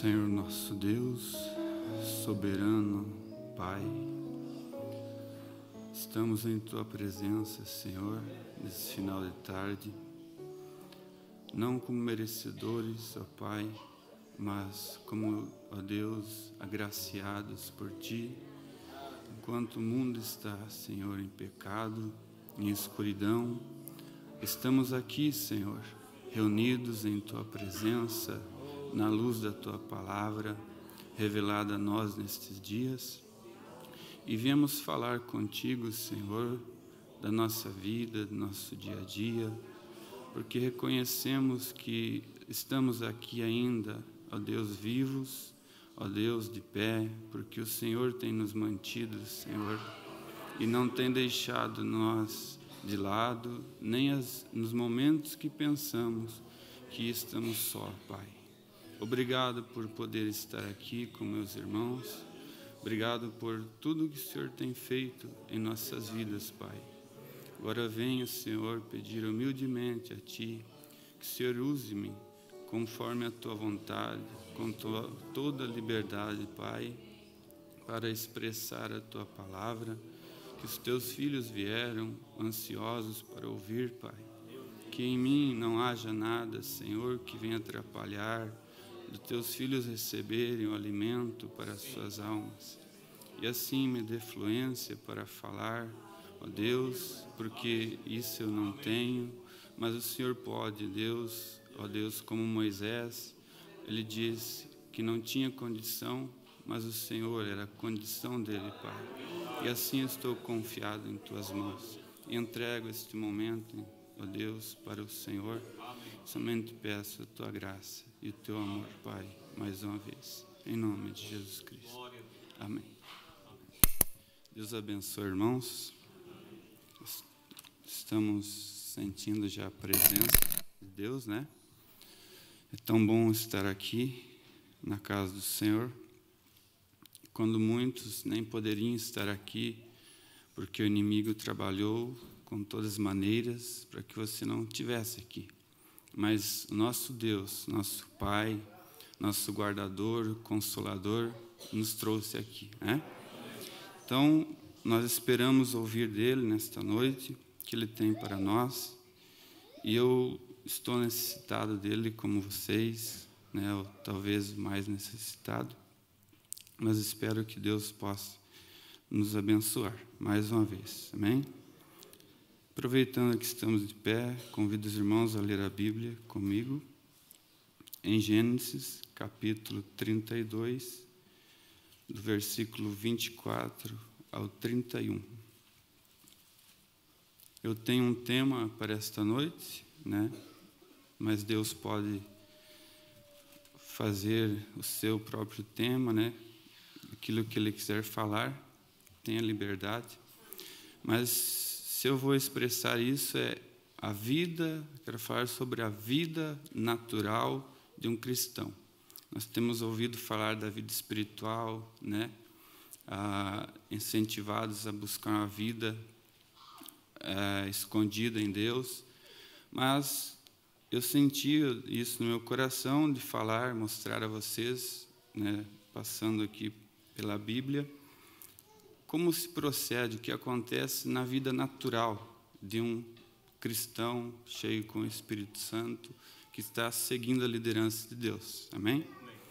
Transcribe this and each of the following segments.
Senhor nosso Deus, soberano Pai, estamos em Tua presença, Senhor, nesse final de tarde, não como merecedores, ó Pai, mas como, ó Deus, agraciados por Ti, enquanto o mundo está, Senhor, em pecado, em escuridão, estamos aqui, Senhor, reunidos em Tua presença, na luz da Tua palavra, revelada a nós nestes dias, e viemos falar contigo, Senhor, da nossa vida, do nosso dia a dia, porque reconhecemos que estamos aqui ainda, ó Deus, vivos, ó Deus, de pé, porque o Senhor tem nos mantido, Senhor, e não tem deixado nós de lado, nem nos momentos que pensamos que estamos só, Pai. Obrigado por poder estar aqui com meus irmãos. Obrigado por tudo que o Senhor tem feito em nossas vidas, Pai. Agora venho, Senhor, pedir humildemente a Ti que o Senhor use-me conforme a Tua vontade, com toda a liberdade, Pai, para expressar a Tua palavra, que os Teus filhos vieram ansiosos para ouvir, Pai. Que em mim não haja nada, Senhor, que venha atrapalhar dos Teus filhos receberem o alimento para as suas almas. E assim me dê fluência para falar, ó Deus, porque isso eu não tenho, mas o Senhor pode, Deus, ó Deus, como Moisés, ele disse que não tinha condição, mas o Senhor era a condição dele, Pai. E assim estou confiado em Tuas mãos. E entrego este momento, ó Deus, para o Senhor. Somente peço a Tua graça e o Teu amor, Pai, mais uma vez, em nome de Jesus Cristo. Amém. Deus abençoe, irmãos. Estamos sentindo já a presença de Deus, né? É tão bom estar aqui na casa do Senhor, quando muitos nem poderiam estar aqui, porque o inimigo trabalhou com todas as maneiras para que você não estivesse aqui. Mas o nosso Deus, nosso Pai, nosso guardador, consolador, nos trouxe aqui, né? Então, nós esperamos ouvir dele nesta noite, o que ele tem para nós, e eu estou necessitado dele como vocês, né? Ou talvez mais necessitado, mas espero que Deus possa nos abençoar mais uma vez, amém? Aproveitando que estamos de pé, convido os irmãos a ler a Bíblia comigo, em Gênesis, capítulo 32, do versículo 24 ao 31. Eu tenho um tema para esta noite, né? Mas Deus pode fazer o seu próprio tema, né? Aquilo que Ele quiser falar, tenha liberdade. Mas se eu vou expressar isso, a vida, quero falar sobre a vida natural de um cristão. Nós temos ouvido falar da vida espiritual, né? Incentivados a buscar uma vida escondida em Deus, mas eu senti isso no meu coração de falar, mostrar a vocês, né? Passando aqui pela Bíblia, como se procede, o que acontece na vida natural de um cristão cheio com o Espírito Santo, que está seguindo a liderança de Deus. Amém?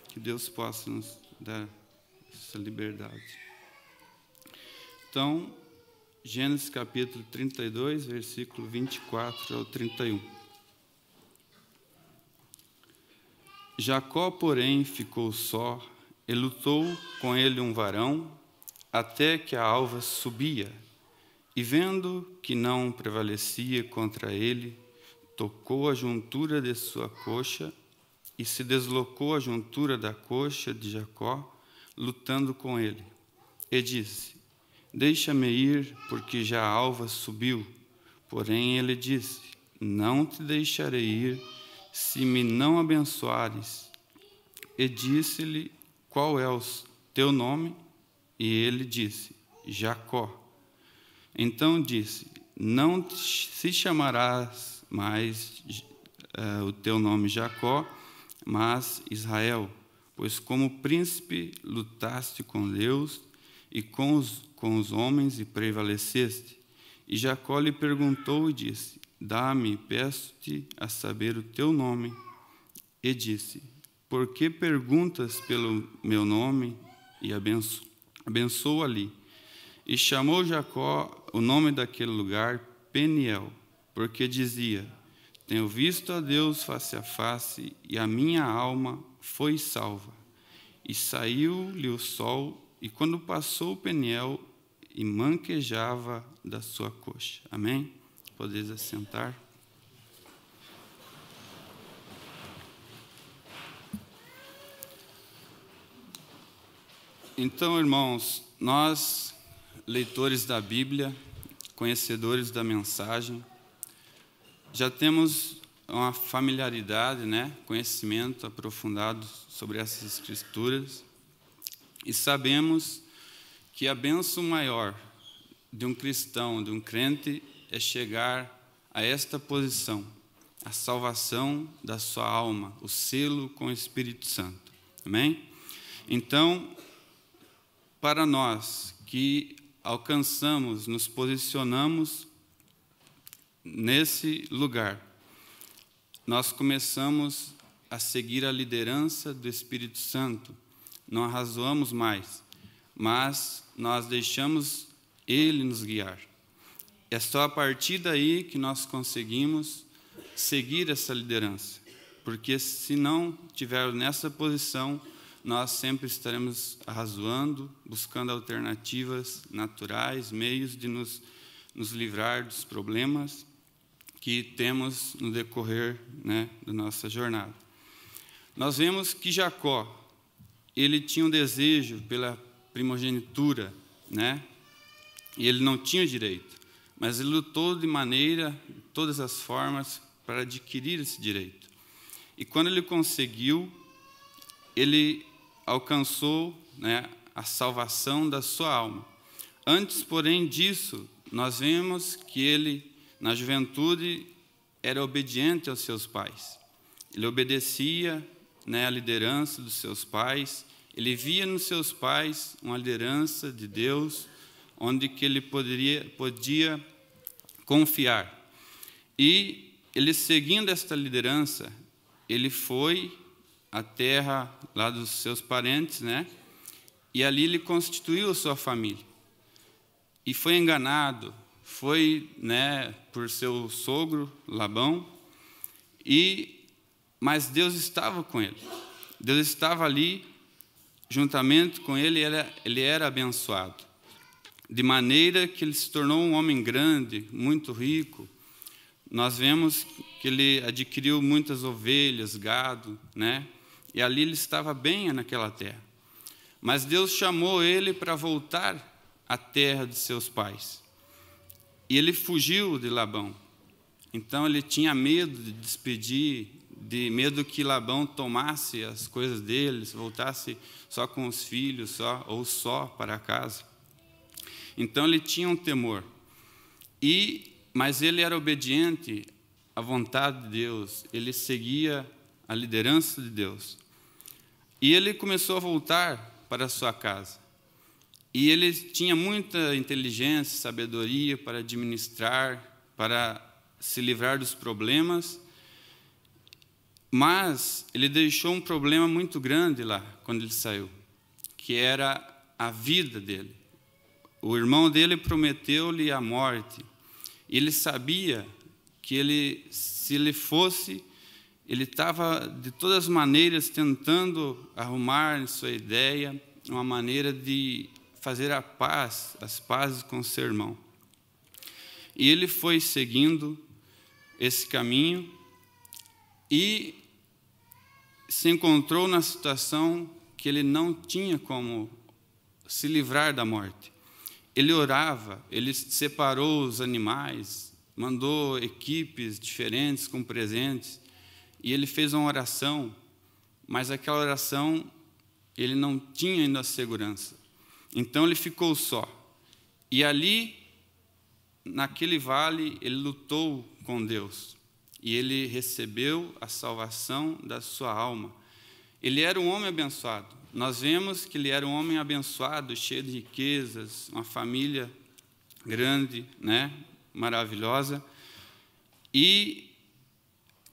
Que Deus possa nos dar essa liberdade. Então, Gênesis capítulo 32, versículo 24 ao 31. Jacó, porém, ficou só, e lutou com ele um varão, até que a alva subia, e vendo que não prevalecia contra ele, tocou a juntura de sua coxa, e se deslocou a juntura da coxa de Jacó, lutando com ele. E disse: deixa-me ir, porque já a alva subiu. Porém ele disse: não te deixarei ir, se me não abençoares. E disse-lhe: qual é o teu nome? E ele disse: Jacó. Então disse: não se chamarás mais o teu nome Jacó, mas Israel, pois como príncipe lutaste com Deus e com os homens e prevaleceste. E Jacó lhe perguntou e disse: Dá-me, peço-te, a saber o teu nome. E disse: Por que perguntas pelo meu nome? E abençoou ali. E chamou Jacó o nome daquele lugar Peniel, porque dizia: Tenho visto a Deus face a face, e a minha alma foi salva. E saiu-lhe o sol, e quando passou Peniel, e manquejava da sua coxa. Amém? Podeis assentar. Então, irmãos, nós, leitores da Bíblia, conhecedores da mensagem, já temos uma familiaridade, conhecimento aprofundado sobre essas escrituras, e sabemos que a bênção maior de um cristão, de um crente, é chegar a esta posição, a salvação da sua alma, o selo com o Espírito Santo. Amém? Então, para nós que alcançamos, nos posicionamos nesse lugar, nós começamos a seguir a liderança do Espírito Santo, não arrazoamos mais, mas nós deixamos Ele nos guiar. É só a partir daí que nós conseguimos seguir essa liderança, porque se não tiver nessa posição, nós sempre estaremos arrazoando, buscando alternativas naturais, meios de nos livrar dos problemas que temos no decorrer da nossa jornada. Nós vemos que Jacó, ele tinha um desejo pela primogenitura, e ele não tinha direito, mas ele lutou de todas as formas, para adquirir esse direito. E quando ele conseguiu, ele alcançou a salvação da sua alma. Antes, porém, disso, nós vemos que ele, na juventude, era obediente aos seus pais. Ele obedecia à liderança dos seus pais. Ele via nos seus pais uma liderança de Deus, onde que ele podia confiar. E ele, seguindo esta liderança, ele foi à terra lá dos seus parentes, e ali ele constituiu a sua família. E foi enganado, por seu sogro, Labão, mas Deus estava com ele. Deus estava ali, juntamente com ele, ele era abençoado. De maneira que ele se tornou um homem grande, muito rico. Nós vemos que ele adquiriu muitas ovelhas, gado, e ali ele estava bem naquela terra. Mas Deus chamou ele para voltar à terra de seus pais. E ele fugiu de Labão. Então ele tinha medo de despedir, de medo que Labão tomasse as coisas deles, voltasse só com os filhos, ou só para casa. Então ele tinha um temor. Mas ele era obediente à vontade de Deus, ele seguia a liderança de Deus. E ele começou a voltar para a sua casa. E ele tinha muita inteligência, sabedoria para administrar, para se livrar dos problemas. Mas ele deixou um problema muito grande lá, quando ele saiu, que era a vida dele. O irmão dele prometeu-lhe a morte. Ele sabia que se ele fosse, ele estava de todas as maneiras tentando arrumar em sua ideia uma maneira de fazer as pazes com seu irmão. E ele foi seguindo esse caminho e se encontrou na situação que ele não tinha como se livrar da morte. Ele orava, ele separou os animais, mandou equipes diferentes com presentes, e ele fez uma oração, mas aquela oração ele não tinha ainda a segurança. Então ele ficou só. E ali, naquele vale, ele lutou com Deus. E ele recebeu a salvação da sua alma. ele era um homem abençoado. Nós vemos que ele era um homem abençoado, cheio de riquezas, uma família grande, né, maravilhosa. E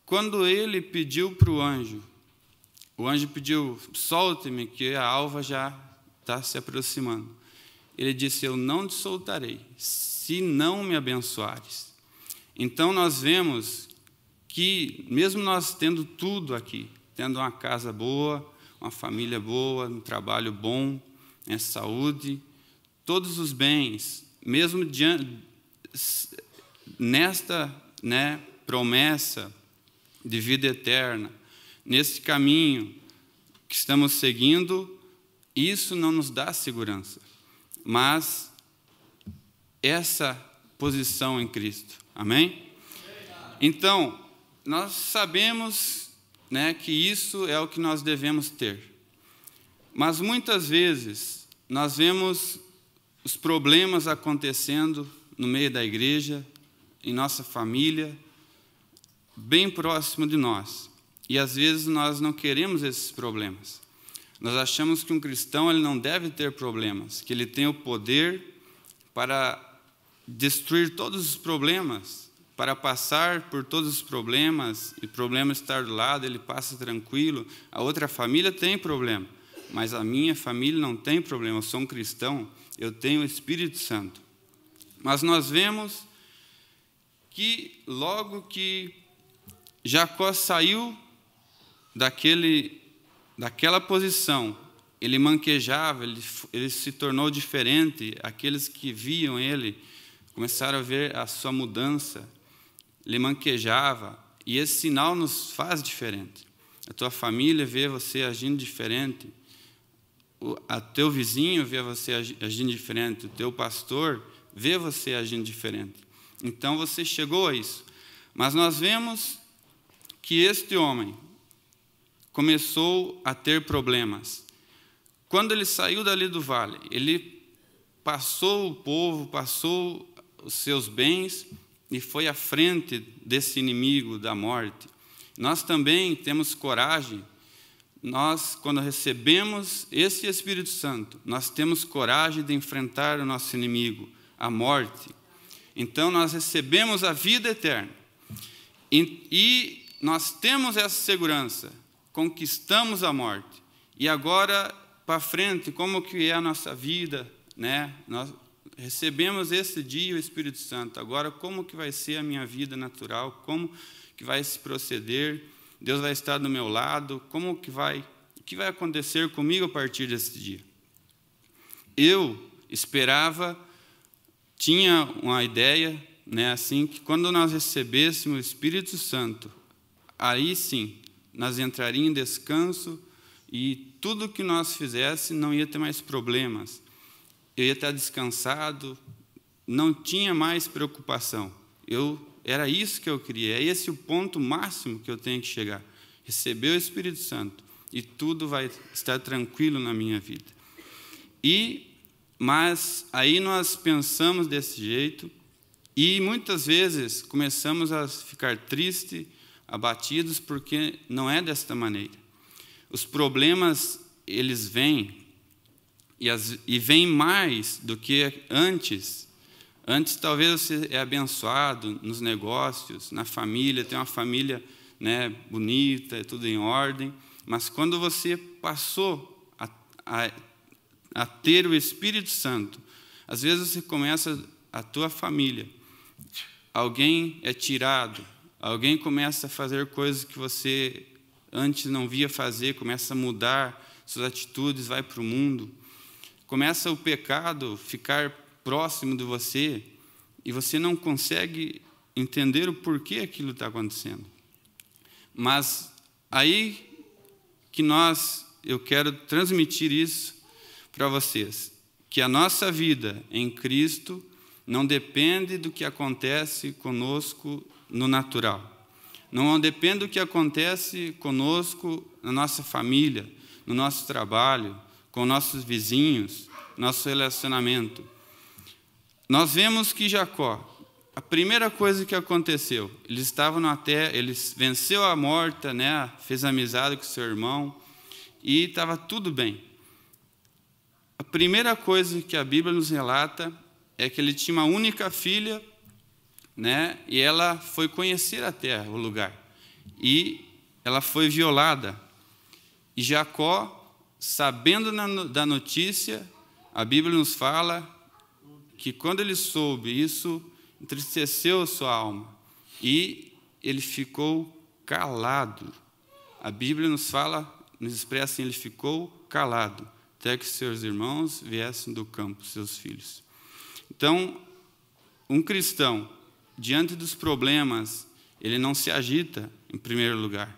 quando ele pediu para o anjo pediu: solte-me, que a alva já está se aproximando. Ele disse: eu não te soltarei, se não me abençoares. Então nós vemos que, mesmo nós tendo tudo aqui, tendo uma casa boa, uma família boa, um trabalho bom, saúde, todos os bens, mesmo nesta, né, promessa de vida eterna, nesse caminho que estamos seguindo, isso não nos dá segurança, mas essa posição em Cristo. Amém? Então, nós sabemos, né, que isso é o que nós devemos ter. Mas muitas vezes nós vemos os problemas acontecendo no meio da igreja, em nossa família, bem próximo de nós. E às vezes nós não queremos esses problemas. Nós achamos que um cristão ele não deve ter problemas, que ele tem o poder para destruir todos os problemas, para passar por todos os problemas, e o problema estar do lado, ele passa tranquilo. A outra família tem problema, mas a minha família não tem problema. Eu sou um cristão, eu tenho o Espírito Santo. Mas nós vemos que logo que Jacó saiu daquela posição, ele manquejava, ele se tornou diferente. Aqueles que viam ele começaram a ver a sua mudança. Ele manquejava, e esse sinal nos faz diferente. A tua família vê você agindo diferente, o teu vizinho vê você agindo diferente, o teu pastor vê você agindo diferente. Então você chegou a isso. Mas nós vemos que este homem começou a ter problemas. Quando ele saiu dali do vale, ele passou o povo, passou os seus bens e foi à frente desse inimigo da morte. Nós também temos coragem. Nós, quando recebemos esse Espírito Santo, nós temos coragem de enfrentar o nosso inimigo, a morte. Então, nós recebemos a vida eterna. E nós temos essa segurança, conquistamos a morte. E agora, para frente, como que é a nossa vida, né? Nós recebemos esse dia o Espírito Santo. Agora, como que vai ser a minha vida natural? Como que vai se proceder? Deus vai estar do meu lado? O que vai acontecer comigo a partir desse dia? Eu esperava, tinha uma ideia, né, assim, que quando nós recebêssemos o Espírito Santo, aí sim, nós entraríamos em descanso e tudo que nós fizéssemos não ia ter mais problemas. Eu ia estar descansado, não tinha mais preocupação. Era isso que eu queria, é esse o ponto máximo que eu tenho que chegar. Receber o Espírito Santo e tudo vai estar tranquilo na minha vida. Mas aí nós pensamos desse jeito e muitas vezes começamos a ficar tristes, abatidos, porque não é desta maneira. Os problemas, eles vêm, e vêm mais do que antes. Antes, talvez você é abençoado nos negócios, na família, tem uma família, né, bonita, é tudo em ordem, mas quando você passou a ter o Espírito Santo, às vezes você começa a tua família, alguém é tirado, alguém começa a fazer coisas que você antes não via fazer, começa a mudar suas atitudes, vai para o mundo, começa o pecado a ficar próximo de você e você não consegue entender o porquê aquilo está acontecendo. Mas aí que eu quero transmitir isso para vocês, que a nossa vida em Cristo não depende do que acontece conosco no natural. Não depende do que acontece conosco na nossa família, no nosso trabalho, com nossos vizinhos, nosso relacionamento. Nós vemos que Jacó, a primeira coisa que aconteceu, ele venceu a morte, né? Fez amizade com seu irmão, e estava tudo bem. A primeira coisa que a Bíblia nos relata é que ele tinha uma única filha, né? E ela foi conhecer a terra, o lugar, e ela foi violada. E Jacó, sabendo da notícia, a Bíblia nos fala que quando ele soube, isso entristeceu a sua alma e ele ficou calado. A Bíblia nos fala, nos expressa assim, ele ficou calado, até que seus irmãos viessem do campo, seus filhos. Então, um cristão, diante dos problemas, ele não se agita, em primeiro lugar.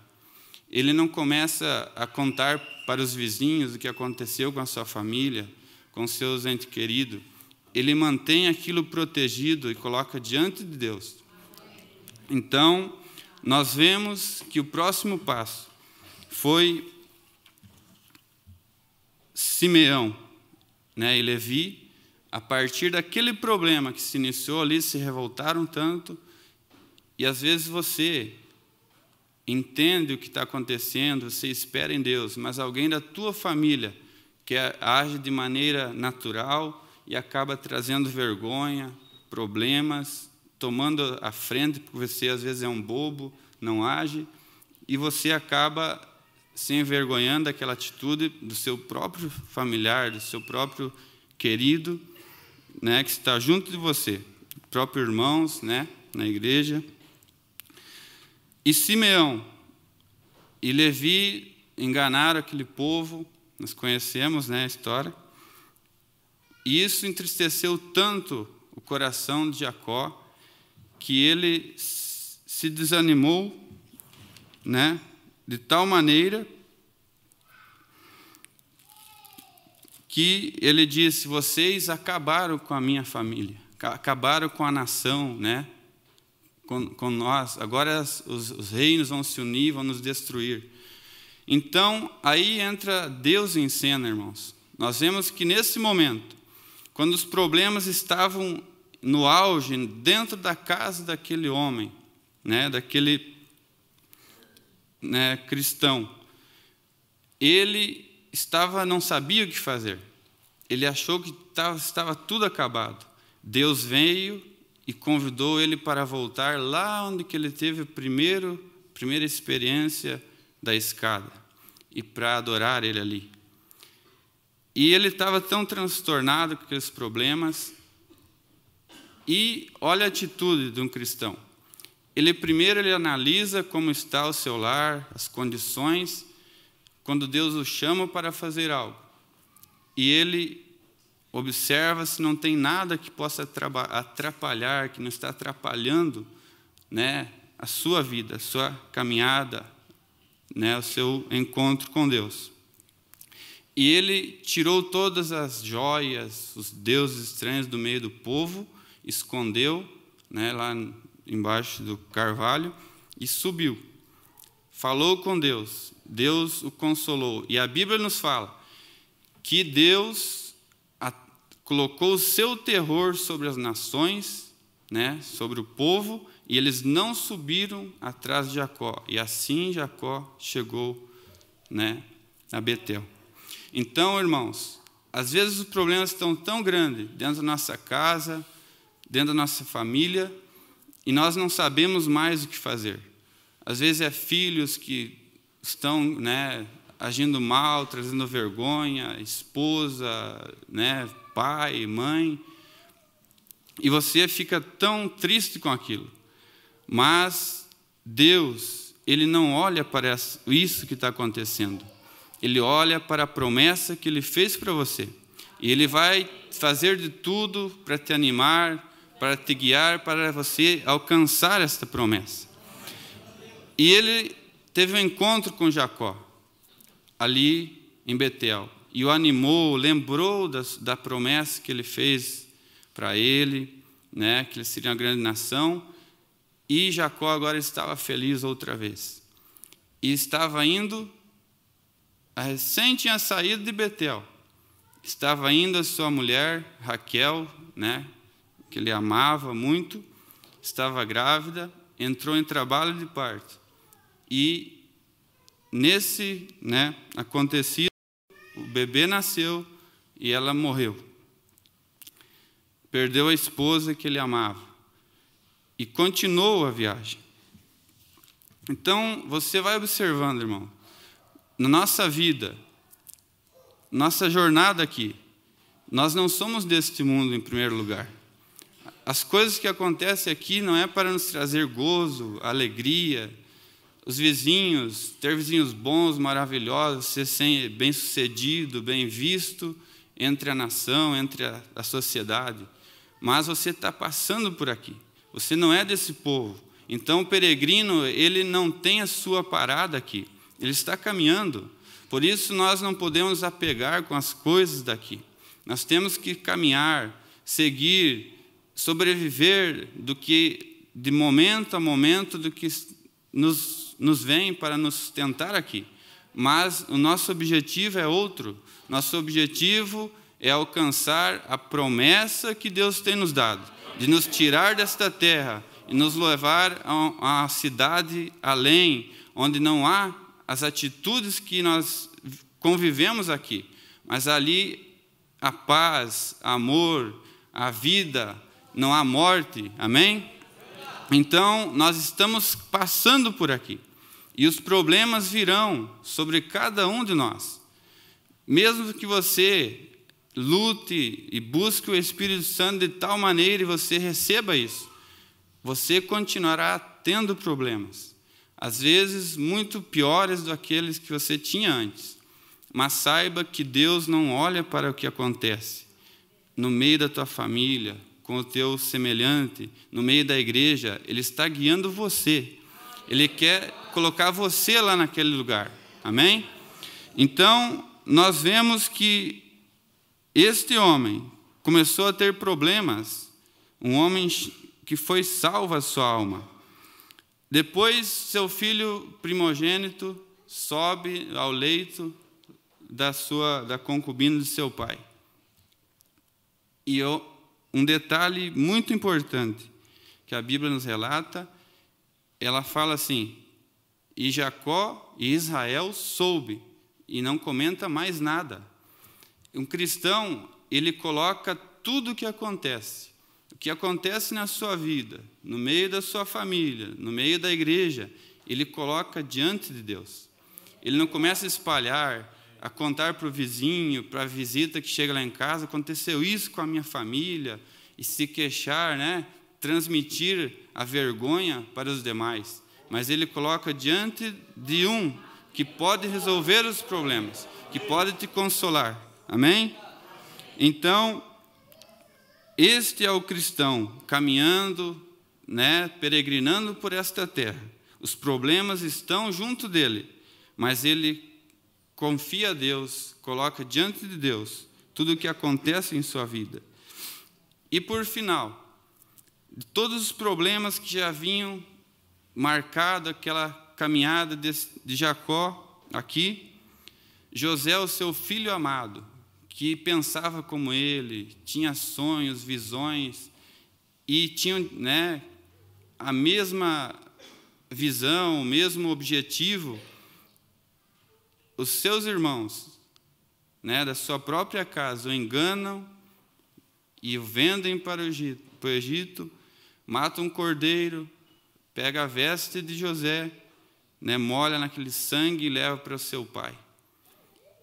Ele não começa a contar para os vizinhos o que aconteceu com a sua família, com seus entes queridos. Ele mantém aquilo protegido e coloca diante de Deus. Então, nós vemos que o próximo passo foi Simeão, né, e Levi, a partir daquele problema que se iniciou ali, se revoltaram tanto, e às vezes você entende o que está acontecendo, você espera em Deus, mas alguém da tua família que age de maneira natural e acaba trazendo vergonha, problemas, tomando a frente, porque você às vezes é um bobo, não age, e você acaba se envergonhando daquela atitude do seu próprio familiar, do seu próprio querido, né, que está junto de você, próprios irmãos, né, na igreja. E Simeão e Levi enganaram aquele povo, nós conhecemos, né, a história, e isso entristeceu tanto o coração de Jacó, que ele se desanimou, né, de tal maneira que ele disse: vocês acabaram com a minha família, acabaram com a nação, né, com nós, agora os reinos vão se unir, vão nos destruir. Então, aí entra Deus em cena, irmãos. Nós vemos que nesse momento, quando os problemas estavam no auge, dentro da casa daquele homem, né, daquele, né, cristão, ele não sabia o que fazer. Ele achou que estava tudo acabado. Deus veio e convidou ele para voltar lá onde que ele teve a primeira experiência da escada, e para adorar ele ali. E ele estava tão transtornado com aqueles problemas. E olha a atitude de um cristão. Primeiro ele analisa como está o seu lar, as condições, quando Deus o chama para fazer algo. E ele observa se não tem nada que possa atrapalhar, que não está atrapalhando, né, a sua vida, a sua caminhada, né, o seu encontro com Deus. E ele tirou todas as joias, os deuses estranhos do meio do povo, escondeu, né, lá embaixo do carvalho, e subiu. Falou com Deus, Deus o consolou. E a Bíblia nos fala que Deus colocou o seu terror sobre as nações, né, sobre o povo, e eles não subiram atrás de Jacó. E assim Jacó chegou, né, a Betel. Então, irmãos, às vezes os problemas estão tão grandes dentro da nossa casa, dentro da nossa família, e nós não sabemos mais o que fazer. Às vezes é filhos que estão, né, agindo mal, trazendo vergonha, esposa, né, pai, mãe, e você fica tão triste com aquilo. Mas Deus, Ele não olha para isso que está acontecendo. Ele olha para a promessa que Ele fez para você. E Ele vai fazer de tudo para te animar, para te guiar, para você alcançar esta promessa. E Ele teve um encontro com Jacó, ali em Betel, e o animou, lembrou da promessa que Ele fez para ele, né, que ele seria uma grande nação, e Jacó agora estava feliz outra vez. E estava indo, recém tinha saído de Betel, estava indo a sua mulher, Raquel, né, que ele amava muito, estava grávida, entrou em trabalho de parto. E nesse, acontecido, o bebê nasceu e ela morreu. Perdeu a esposa que ele amava. E continuou a viagem. Então, você vai observando, irmão, na nossa vida, nossa jornada aqui, nós não somos deste mundo em primeiro lugar. As coisas que acontecem aqui não é para nos trazer gozo, alegria, os vizinhos, ter vizinhos bons, maravilhosos, ser bem-sucedido, bem visto entre a nação, entre a sociedade. Mas você está passando por aqui, você não é desse povo. Então, o peregrino, ele não tem a sua parada aqui, ele está caminhando. Por isso, nós não podemos apegar com as coisas daqui. Nós temos que caminhar, seguir, sobreviver de momento a momento do que nos vem para nos sustentar aqui. Mas o nosso objetivo é outro. Nosso objetivo é alcançar a promessa que Deus tem nos dado, de nos tirar desta terra e nos levar a uma cidade além, onde não há as atitudes que nós convivemos aqui, mas ali a paz, amor, a vida, não há morte, amém? Então, nós estamos passando por aqui, e os problemas virão sobre cada um de nós. Mesmo que você lute e busque o Espírito Santo de tal maneira e você receba isso, você continuará tendo problemas, às vezes muito piores do que aqueles que você tinha antes. Mas saiba que Deus não olha para o que acontece no meio da tua família, com o teu semelhante, no meio da igreja. Ele está guiando você. Ele quer colocar você lá naquele lugar. Amém? Então, nós vemos que este homem começou a ter problemas, um homem que foi salvo a sua alma. Depois, seu filho primogênito sobe ao leito da concubina de seu pai. E um detalhe muito importante que a Bíblia nos relata, ela fala assim: e Jacó e Israel soube, e não comenta mais nada. Um cristão, ele coloca tudo o que acontece na sua vida, no meio da sua família, no meio da igreja, ele coloca diante de Deus. Ele não começa a espalhar, a contar para o vizinho, para a visita que chega lá em casa: aconteceu isso com a minha família, e se queixar, transmitir a vergonha para os demais. Mas ele coloca diante de um que pode resolver os problemas, que pode te consolar. Amém? Então, este é o cristão caminhando, peregrinando por esta terra. Os problemas estão junto dele, mas ele confia a Deus, coloca diante de Deus tudo o que acontece em sua vida. E por final, de todos os problemas que já haviam marcado aquela caminhada de Jacó aqui, José, o seu filho amado, que pensava como ele, tinha sonhos, visões, e tinha a mesma visão, o mesmo objetivo, os seus irmãos, da sua própria casa, o enganam e o vendem para o Egito, matam um cordeiro, pega a veste de José, molha naquele sangue e leva para o seu pai.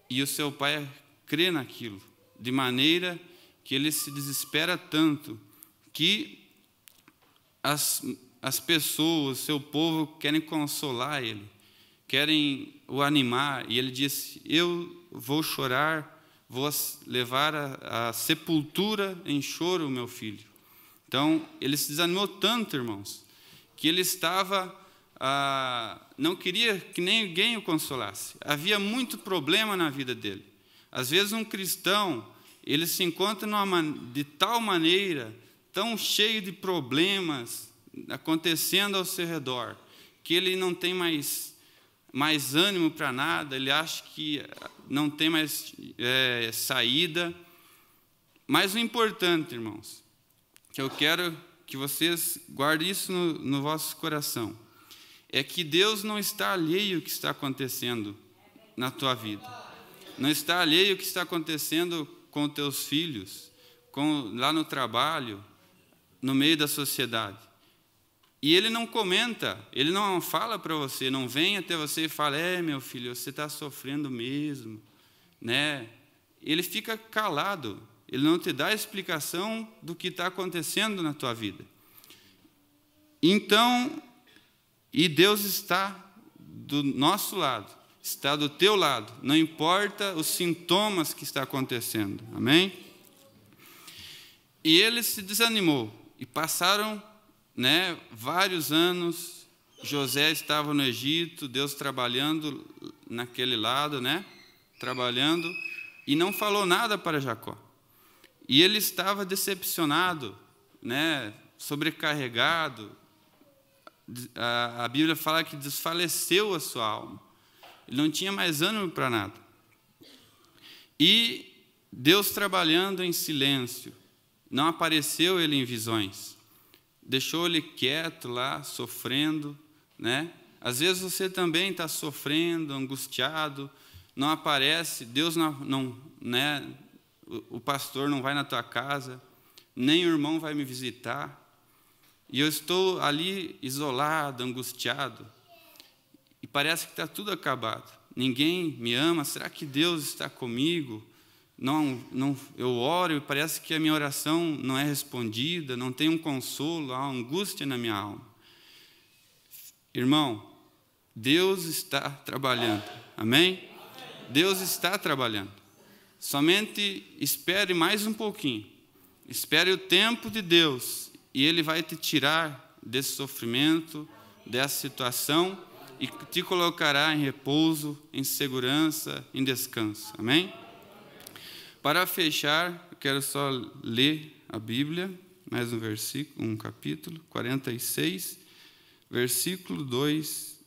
E o seu pai crê naquilo, de maneira que ele se desespera tanto que as pessoas, o seu povo, querem consolar ele, querem o animar, e ele disse: eu vou chorar, vou levar a sepultura em choro o meu filho. Então, ele se desanimou tanto, irmãos, que ele não queria que ninguém o consolasse. Havia muito problema na vida dele. Às vezes um cristão, ele se encontra de tal maneira, tão cheio de problemas acontecendo ao seu redor, que ele não tem mais ânimo para nada, ele acha que não tem mais saída. Mas o importante, irmãos, que eu quero que vocês guardem isso no vosso coração, é que Deus não está alheio ao que está acontecendo na tua vida. Não está alheio ao que está acontecendo com teus filhos, lá no trabalho, no meio da sociedade. E Ele não comenta, Ele não fala para você, não vem até você e fala, meu filho, você está sofrendo mesmo, né? Ele fica calado, Ele não te dá explicação do que está acontecendo na tua vida. Então, e Deus está do nosso lado, está do teu lado, não importa os sintomas que está acontecendo, amém? E ele se desanimou, e passaram, né, vários anos. José estava no Egito, Deus trabalhando naquele lado, né, trabalhando, e não falou nada para Jacó. E ele estava decepcionado, né, sobrecarregado. A Bíblia fala que desfaleceu a sua alma. Ele não tinha mais ânimo para nada. E Deus trabalhando em silêncio. Não apareceu ele em visões. Deixou ele quieto lá, sofrendo, né? Às vezes você também está sofrendo, angustiado, não aparece, Deus não, né? O pastor não vai na tua casa, nem o irmão vai me visitar. E eu estou ali isolado, angustiado, e parece que está tudo acabado. Ninguém me ama, será que Deus está comigo? Não, eu oro e parece que a minha oração não é respondida, não tem um consolo, há uma angústia na minha alma. Irmão, Deus está trabalhando, amém? Deus está trabalhando. Somente espere mais um pouquinho, espere o tempo de Deus, e Ele vai te tirar desse sofrimento, dessa situação, e te colocará em repouso, em segurança, em descanso, amém? Para fechar, eu quero só ler a Bíblia, mais um versículo, um capítulo, 46, versículo 2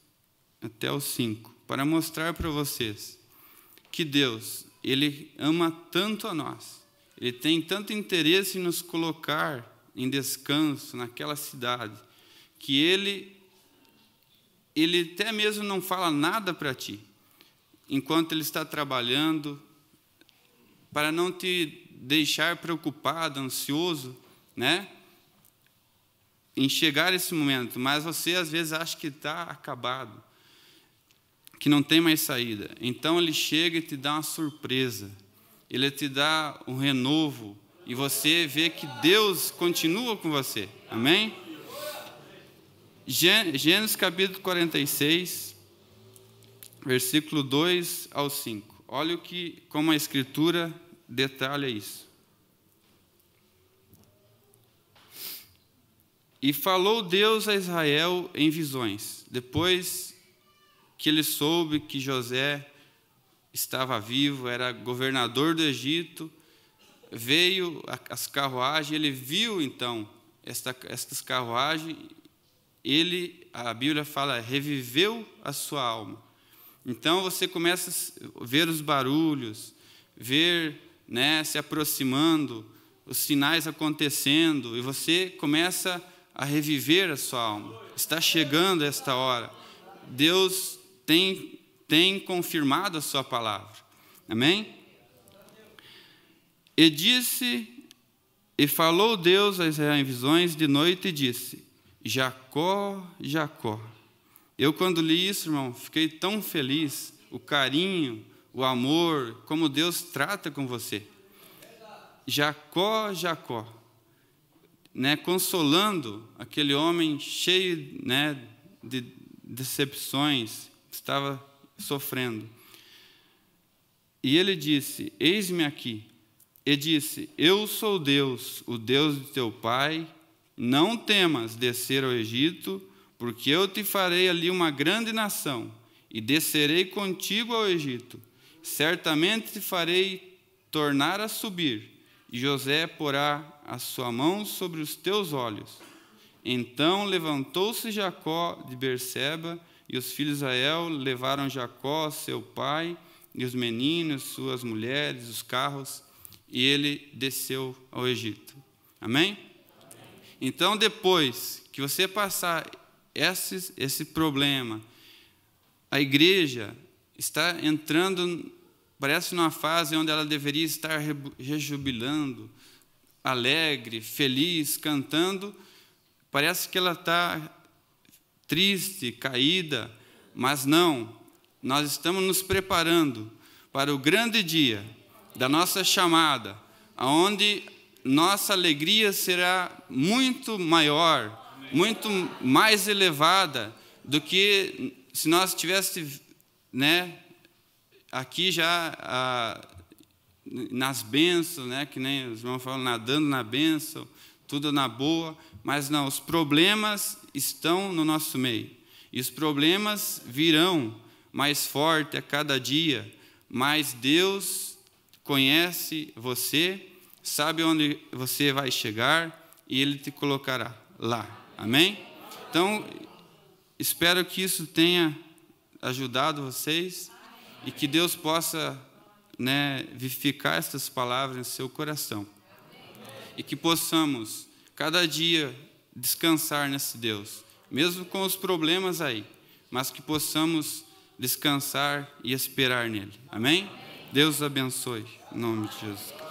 até o 5, para mostrar para vocês que Deus, Ele ama tanto a nós, Ele tem tanto interesse em nos colocar em descanso naquela cidade, que Ele até mesmo não fala nada para ti, enquanto Ele está trabalhando, para não te deixar preocupado, ansioso, né, em chegar esse momento. Mas você às vezes acha que está acabado, que não tem mais saída. Então Ele chega e te dá uma surpresa, Ele te dá um renovo, e você vê que Deus continua com você, amém? Gênesis capítulo 46, versículo 2 ao 5. Olha como a Escritura detalha isso. E falou Deus a Israel em visões, depois que ele soube que José estava vivo, era governador do Egito, veio as carruagens, ele viu então estas carruagens, a Bíblia fala, reviveu a sua alma. Então você começa a ver os barulhos, ver, né, se aproximando, os sinais acontecendo, e você começa a reviver a sua alma. Está chegando esta hora. Deus tem confirmado a sua palavra. Amém? E falou Deus a Israel em visões de noite e disse, Jacó, Jacó. Eu, quando li isso, irmão, fiquei tão feliz, o carinho, o amor, como Deus trata com você. Jacó, Jacó, né, consolando aquele homem cheio, né, de decepções, estava sofrendo. E ele disse, eis-me aqui. E disse, eu sou Deus, o Deus de teu pai, não temas descer ao Egito, porque eu te farei ali uma grande nação, e descerei contigo ao Egito. Certamente te farei tornar a subir, e José porá a sua mão sobre os teus olhos. Então levantou-se Jacó de Berseba, e os filhos de Israel levaram Jacó, seu pai, e os meninos, suas mulheres, os carros, e ele desceu ao Egito. Amém? Então, depois que você passar esse problema. A igreja está entrando, parece, numa fase onde ela deveria estar rejubilando, alegre, feliz, cantando. Parece que ela está triste, caída, mas não. Nós estamos nos preparando para o grande dia da nossa chamada, onde nossa alegria será muito maior, muito mais elevada do que se nós estivéssemos, aqui já nas bênçãos, que nem os irmãos falam, nadando na bênção, tudo na boa, mas não, os problemas estão no nosso meio, e os problemas virão mais forte a cada dia, mas Deus conhece você, sabe onde você vai chegar, e Ele te colocará lá, amém? Então, espero que isso tenha ajudado vocês, e que Deus possa vivificar essas palavras em seu coração, e que possamos, cada dia, descansar nesse Deus, mesmo com os problemas aí, mas que possamos descansar e esperar nele. Amém? Deus abençoe, em nome de Jesus.